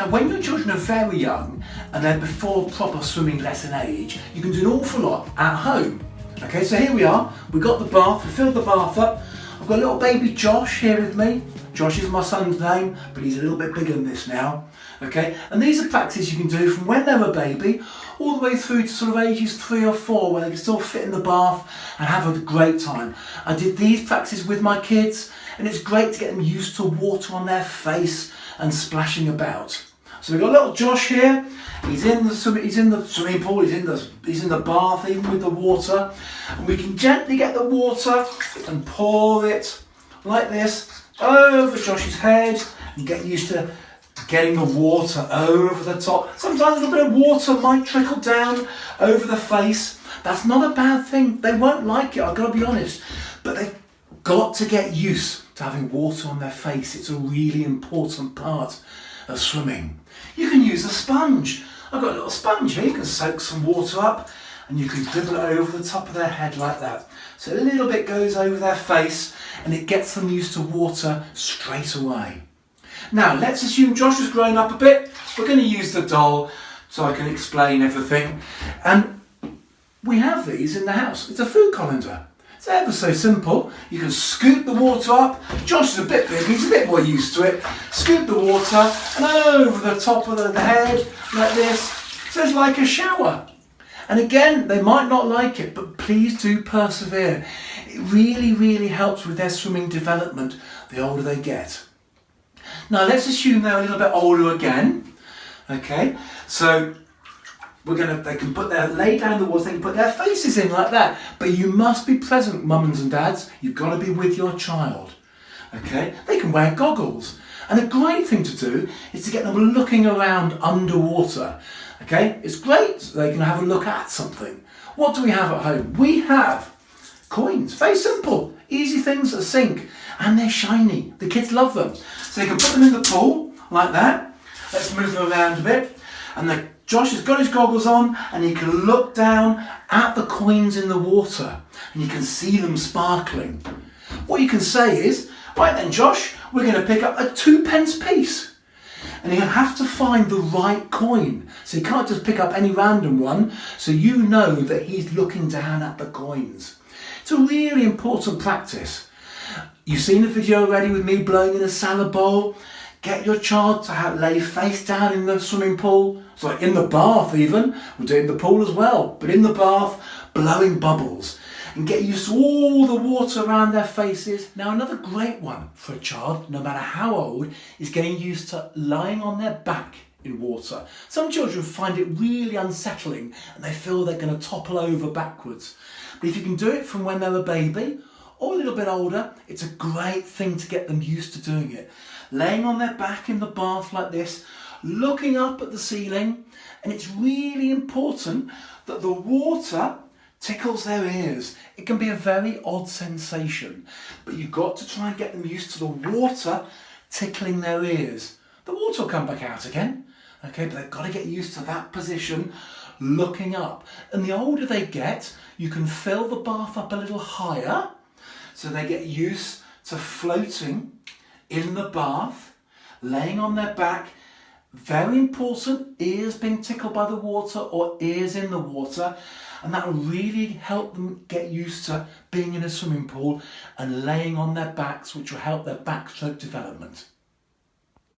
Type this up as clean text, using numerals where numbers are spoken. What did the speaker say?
Now, when your children are very young and they're before proper swimming lesson age, you can do an awful lot at home. Okay, so here we are. We've got the bath, we filled the bath up. I've got little baby Josh here with me. Josh is my son's name, but he's a little bit bigger than this now. Okay, and these are practices you can do from when they're a baby all the way through to sort of ages 3 or 4, where they can still fit in the bath and have a great time. I did these practices with my kids, and it's great to get them used to water on their face and splashing about. So we've got little Josh here. He's in the swimming pool. He's in the bath, even with the water. And we can gently get the water and pour it like this over Josh's head and get used to getting the water over the top. Sometimes a little bit of water might trickle down over the face. That's not a bad thing. They won't like it, I've got to be honest. But they've got to get used to having water on their face. It's a really important part of swimming. You can use a sponge. I've got a little sponge here. You can soak some water up and you can dribble it over the top of their head like that. So a little bit goes over their face and it gets them used to water straight away. Now, let's assume Josh has grown up a bit. We're going to use the doll so I can explain everything. And we have these in the house. It's a food colander. It's ever so simple. You can scoop the water up. Josh is a bit big, he's a bit more used to it. Scoop the water and over the top of the head like this. So it's like a shower. And again, they might not like it, but please do persevere. It really, really helps with their swimming development the older they get. Now let's assume they're a little bit older again. Okay, so they can lay down the water, they can put their faces in like that. But you must be present, mums and dads. You've got to be with your child. Okay, they can wear goggles. And a great thing to do is to get them looking around underwater. Okay, it's great so they can have a look at something. What do we have at home? We have coins. Very simple, easy things that sink. And they're shiny. The kids love them. So you can put them in the pool like that. Let's move them around a bit. And Josh has got his goggles on and he can look down at the coins in the water and you can see them sparkling. What you can say is, right then Josh, we're going to pick up a 2p piece. And you have to find the right coin. So you can't just pick up any random one. So you know that he's looking down at the coins. It's a really important practice. You've seen the video already with me blowing in a salad bowl. Get your child to lay face down in the swimming pool. So in the bath even. We'll do it in the pool as well. But in the bath, blowing bubbles. And get used to all the water around their faces. Now another great one for a child, no matter how old, is getting used to lying on their back in water. Some children find it really unsettling and they feel they're going to topple over backwards. But if you can do it from when they're a baby, or a little bit older, it's a great thing to get them used to doing it. Laying on their back in the bath like this, looking up at the ceiling, and it's really important that the water tickles their ears. It can be a very odd sensation, but you've got to try and get them used to the water tickling their ears. The water will come back out again, okay, but they've got to get used to that position, looking up. And the older they get, you can fill the bath up a little higher, so they get used to floating in the bath, laying on their back. Very important, ears being tickled by the water or ears in the water. And that will really help them get used to being in a swimming pool and laying on their backs, which will help their backstroke development.